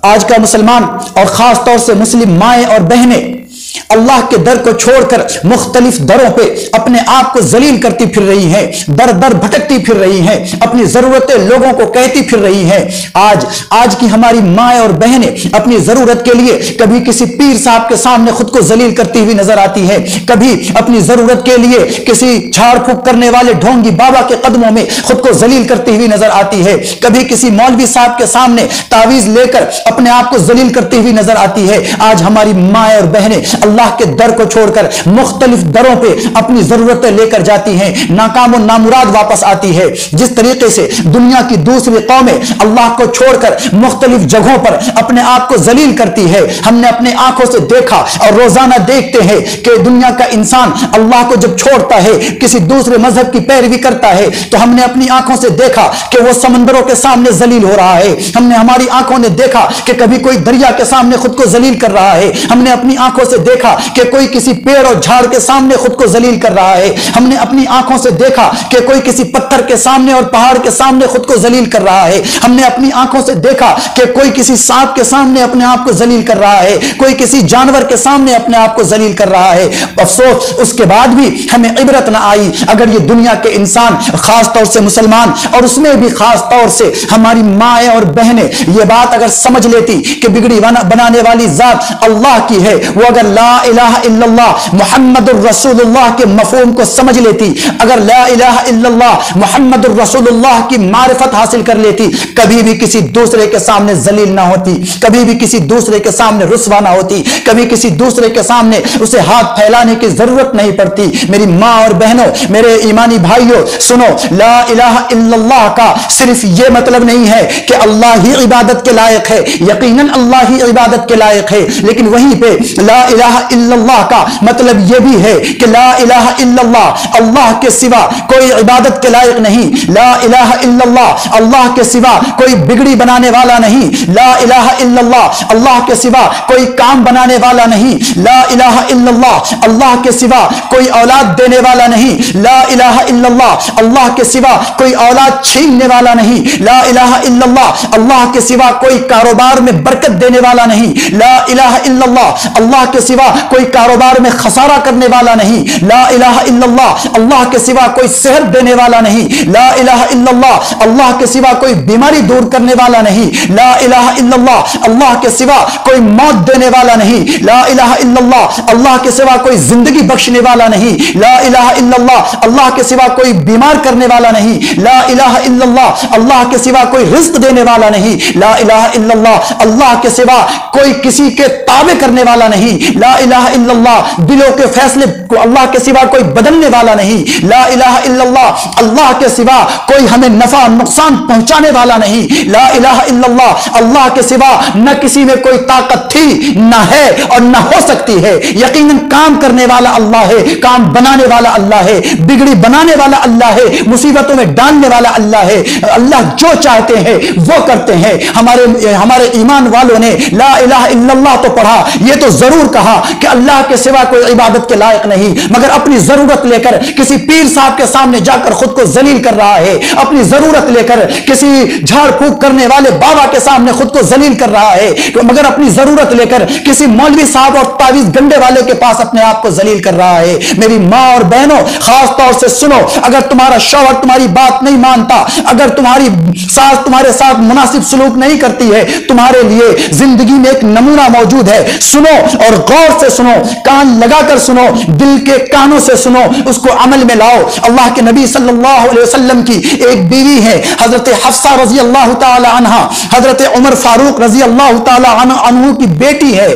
آج کا مسلمان اور خاص طور سے مسلم مائیں اور بہنیں اللہ کے در کو چھوڑ کر مختلف دروں پہ اپنے آپ کو ذلیل کرتی پھر رہی ہیں، در در بھٹکتی پھر رہی ہیں، اپنی ضرورتیں لوگوں کو کہتی پھر رہی ہیں۔ آج کی ہماری مائیں اور بہنیں اپنی ضرورت کے لیے کبھی کسی پیر صاحب کے سامنے خود کو ذلیل کرتی ہوئی نظر آتی ہے، کبھی اپنی ضرورت کے لیے کسی جھاڑ پھونک کرنے والے ڈھونگی بابا کے قدموں میں خود کو ذلیل کرتی ہوئی نظر آتی ہے، کبھی کسی مولوی صاحب کے سامنے تعویذ لے کر اپنے آپ کو ذلیل کرتی ہوئی نظر آتی ہے۔ آج ہماری مائیں اور بہنیں اللہ کے در کو چھوڑ کر مختلف دروں پہ اپنی ضرورتیں لے کر جاتی ہیں، ناکام و نامراد واپس آتی ہے۔ جس طریقے سے دنیا کی دوسری قومیں اللہ کو چھوڑ کر مختلف جگہوں پر اپنے آپ کو ذلیل کرتی ہے، ہم نے اپنے آنکھوں سے دیکھا اور روزانہ دیکھتے ہیں کہ دنیا کا انسان اللہ کو جب چھوڑتا ہے، کسی دوسرے مذہب کی پیروی کرتا ہے، تو ہم نے اپنی آنکھوں سے دیکھا کہ وہ سمندروں کے سامنے ذلیل ہو رہا ہے، ہم نے ہماری آنکھوں نے دیکھا کہ کبھی کوئی دریا کے سامنے خود کو ذلیل کر رہا ہے، ہم نے اپنی آنکھوں سے دیکھا کہ کوئی کسی پیڑ اور جھاڑ کے سامنے خود کو ذلیل کر رہا ہے، ہم نے اپنی آنکھوں سے دیکھا کہ کوئی کسی پتھر کے سامنے اور پہاڑ کے سامنے خود کو ذلیل کر رہا ہے، ہم نے اپنی آنکھوں سے دیکھا کہ کوئی کسی سانپ کے سامنے اپنے آپ کو ذلیل کر رہا ہے، کوئی کسی جانور کے سامنے اپنے آپ کو ذلیل کر رہا ہے۔ افسوس اس کے بعد بھی ہمیں عبرت نہ آئی۔ اگر یہ دنیا کے انسان، خاص طور سے مسلمان اور اس میں بھی خاص طور سے ہماری مائیں اور بہنیں یہ بات اگر سمجھ لیتی کہ بگڑی بنانے والی ذات اللہ کی ہے، وہ اگر لا الہ الا اللہ محمد الرسول اللہ کے مفہوم کو سمجھ لیتی، اگر لا الہ الا اللہ محمد الرسول اللہ کی معرفت حاصل کر لیتی، کبھی بھی کسی دوسرے کے سامنے ذلیل نہ ہوتی، کبھی بھی کسی دوسرے کے سامنے رسوا نہ ہوتی، کبھی کسی دوسرے کے سامنے اسے ہاتھ پھیلانے کی ضرورت نہیں پڑتی۔ میری ماں اور بہنوں، میرے ایمانی بھائیوں، سنو، لا الہ الا اللہ کا صرف یہ مطلب نہیں ہے کہ اللہ ہی عبادت کے لائق ہے، یقیناً اللہ ہی عبادت کے لائق ہے، لیکن وہیں پہ لا الہ الا اللہ کا مطلب یہ بھی ہے کہ لا الہ الا اللہ، اللہ کے سوا کوئی عبادت کے لائق نہیں، لا الہ الا اللہ، اللہ کے سوا کوئی بگڑی بنانے والا نہیں، لا الہ الا اللہ، اللہ کے سوا کوئی کام بنانے والا نہیں، لا الہ الا اللہ، اللہ کے سوا کوئی اولاد دینے والا نہیں، لا الہ الا اللہ، اللہ کے سوا کوئی اولاد چھیننے والا نہیں، لا الہ الا اللہ، اللہ کے سوا کوئی کاروبار میں برکت دینے والا نہیں، لا الہ الا اللہ، اللہ کے سوا کوئی کاروبار میں خسارہ کرنے والا نہیں، لا الہ الا اللہ، اللہ کے سوا کوئی صحت دینے والا نہیں، لا الہ الا اللہ، اللہ کے سوا کوئی بیماری دور کرنے والا نہیں، لا الہ الا اللہ، اللہ کے سوا کوئی موت دینے والا نہیں، لا الہ الا اللہ، اللہ کے سوا کوئی زندگی بخشنے والا نہیں، لا الہ الا اللہ، اللہ کے سوا کوئی بیمار کرنے والا نہیں، لا الہ الا اللہ، اللہ کے سوا کوئی رزق دینے والا نہیں، لا الہ الا اللہ، اللہ کے سوا کوئی کسی کے تابع کرنے والا نہیں، لا الہ الا اللہ، دلوں کے فیصلے کو اللہ کے سوا کوئی بدلنے والا نہیں، لا الہ الا اللہ، اللہ کے سوا کوئی ہمیں نفع نقصان پہنچانے والا نہیں، لا الہ الا اللہ، اللہ کے سوا نہ کسی میں کوئی طاقت تھی، نہ ہے اور نہ ہو سکتی ہے، یقیناً کام کرنے والا اللہ ہے، کام بنانے والا اللہ ہے، بگڑی بنانے والا اللہ ہے، مصیبتوں میں ڈالنے والا اللہ ہے، اللہ جو چاہتے ہیں وہ کرتے ہیں۔ ہمارے ایمان والوں نے لا الہ الا اللہ تو پڑھا، یہ تو ضرور کہا کہ اللہ کے سوا کوئی عبادت کے لائق نہیں، مگر اپنی ضرورت لے کر کسی پیر صاحب کے سامنے جا کر خود کو ذلیل کر رہا ہے، اپنی ضرورت لے کر کسی جھاڑ پھونک کرنے والے بابا کے سامنے خود کو ذلیل کر رہا ہے، مگر اپنی ضرورت لے کر کسی مولوی صاحب اور تعویذ گنڈے والے کے پاس اپنے آپ کو ذلیل کر رہا ہے۔ میری ماں اور بہنوں، خاص طور سے سنو، اگر تمہارا شوہر تمہاری بات نہیں مانتا، اگر تمہاری ساس تمہارے ساتھ مناسب سلوک نہیں کرتی ہے، تمہارے لیے زندگی میں ایک نمونہ موجود ہے، سنو اور غور سے سنو، کان لگا کر سنو، دل کے کانوں سے سنو، اس کو عمل میں لاؤ۔ اللہ کے نبی صلی اللہ علیہ وسلم کی ایک بیوی ہے حضرت حفصہ رضی اللہ تعالی عنہ، حضرت عمر فاروق رضی اللہ تعالی عنہ کی بیٹی ہے۔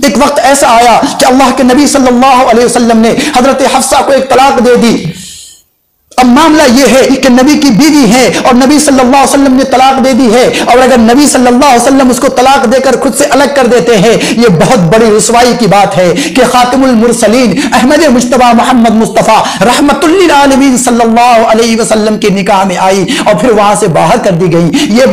ایک وقت ایسا آیا کہ اللہ کے نبی صلی اللہ علیہ وسلم نے حضرت حفصہ کو ایک طلاق دے دی۔ اب معاملہ یہ ہے کہ نبی کی بیوی ہے اور نبی صلی اللہ علیہ وسلم نے طلاق دے دی ہے، اور اگر نبی صلی اللہ علیہ وسلم اس کو طلاق دے کر خود سے الگ کر دیتے ہیں، یہ بہت بڑی رسوائی کی بات ہے کہ خاتم المرسلین احمد مجتبی محمد مصطفیٰ رحمت للعالمین صلی اللہ علیہ وسلم کے نکاح میں آئی اور پھر وہاں سے باہر کر دی گئی۔ یہ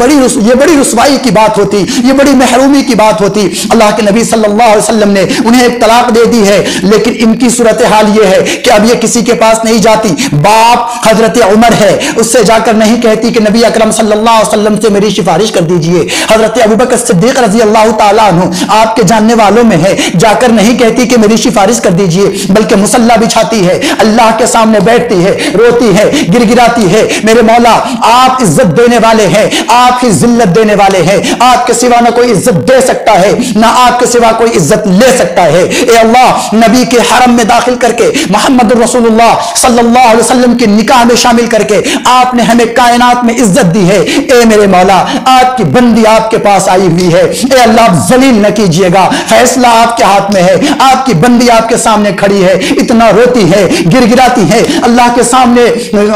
بڑی رسوائی کی بات ہوتی، یہ بڑی محرومی کی بات ہوتی۔ اللہ کے نبی صلی اللہ علیہ وسلم نے انہیں ایک طلاق دے دی ہے، لیکن ان کی صورتحال یہ ہے کہ اب یہ کسی کے پاس نہیں جاتی، باپ حضرت عمر ہے اس سے جا کر نہیں کہتی کہ نبی اکرم صلی اللہ علیہ وسلم سے میری سفارش کر دیجئے. حضرت ابوبکر صدیق رضی اللہ تعالیٰ عنہ آپ کے جاننے والوں میں ہے, جا کر نہیں کہتی کہ میری سفارش کر دیجئے, بلکہ مصلی بچھاتی ہے, اللہ کے سامنے بیٹھتی ہے, روتی ہے, گر گراتی ہے, میرے مولا آپ عزت دینے والے ہیں, آپ ہی ذلت دینے والے ہیں, آپ کے سوا نہ کوئی عزت دے سکتا ہے نہ آپ کے سوا کوئی عزت لے سکتا ہے. اے اللہ, نبی کے حرم میں داخل کر کے محمد رسول اللہ صلی اللہ علیہ وسلم کے نکاح میں شامل کر کے آپ نے ہمیں کائنات میں عزت دی ہے. اے میرے مولا, آپ کی بندی آپ کے پاس آئی ہوئی ہے, اے اللہ آپ ذلیل نہ کیجیے گا, فیصلہ آپ کے ہاتھ میں ہے, آپ کی بندی آپ کے سامنے کھڑی ہے, اتنا روتی ہے, گر گراتی ہے, اللہ کے سامنے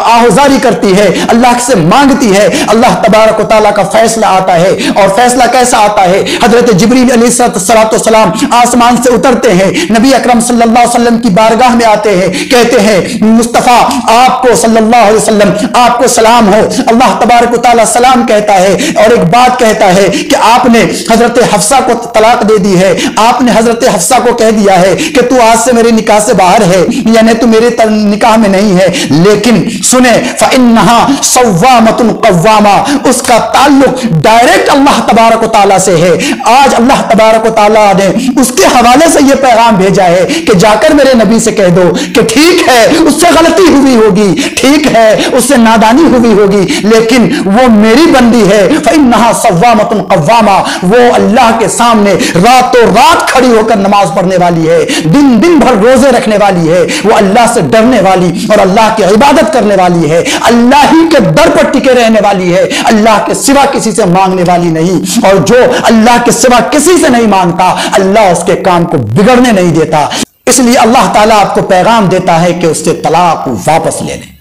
آہوزاری کرتی ہے, اللہ سے مانگتی ہے. اللہ تبارک و تعالیٰ کا فیصلہ آتا ہے, اور فیصلہ کیسا آتا ہے؟ حضرت جبریل علیہ السلام آسمان سے اترتے ہیں, نبی اکرم صلی اللہ علیہ وسلم کی بارگاہ میں آتے ہیں, کہتے ہیں مصطفیٰ آپ کو صلی اللہ علیہ وسلم آپ کو سلام ہو. اللہ تبارک و تعالیٰ سلام کہتا ہے, اور ایک بات کہتا ہے کہ آپ نے حضرت حفصہ کو طلاق دے دی ہے, آپ نے حضرت حفصہ کو کہہ دیا ہے کہ تو آج سے میرے نکاح سے باہر ہے, یعنی تو میرے نکاح میں نہیں ہے. لیکن سنیں, فَإِنَّهَا صَوَّامَةٌ قَوَّامَةٌ, اس کا تعلق ڈائریکٹ اللہ تبارک و تعالیٰ سے ہے. آج اللہ تبارک و تعالیٰ نے اس کے حوالے سے یہ پیغام بھیجا ہے کہ جا کر میرے نبی سے کہہ دو کہ ٹھیک ہے اس سے غلطی ہوئی ہوگی, ٹھیک ہے اس سے نادانی ہوئی ہوگی, لیکن وہ میری بندی ہے. فَإِنَّهَا صَوَّامَةٌ قَوَّامَةٌ, وہ اللہ کے سامنے راتوں رات کھڑی ہو کر نماز پڑھنے والی ہے, دن دن بھر روزے رکھنے والی ہے, وہ اللہ سے ڈرنے والی اور اللہ کی عبادت کرنے والی ہے, اللہ ہی کے در پر ٹکے رہنے والی ہے, اللہ کے سوا کسی سے مانگنے والی نہیں. اور جو اللہ کے سوا کسی سے نہیں مانگتا, اللہ اس کے کام کو بگڑنے نہیں دیتا. اس لیے اللہ تعالیٰ آپ کو پیغام دیتا ہے کہ اس سے طلاق واپس لے لیں.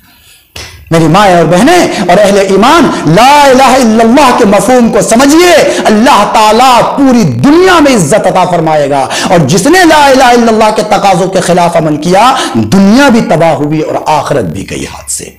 میری مائیں اور بہنیں اور اہل ایمان, لا الہ الا اللہ کے مفہوم کو سمجھیے. اللہ تعالیٰ پوری دنیا میں عزت عطا فرمائے گا, اور جس نے لا الہ الا اللہ کے تقاضوں کے خلاف عمل کیا, دنیا بھی تباہ ہوئی اور آخرت بھی گئی ہاتھ سے.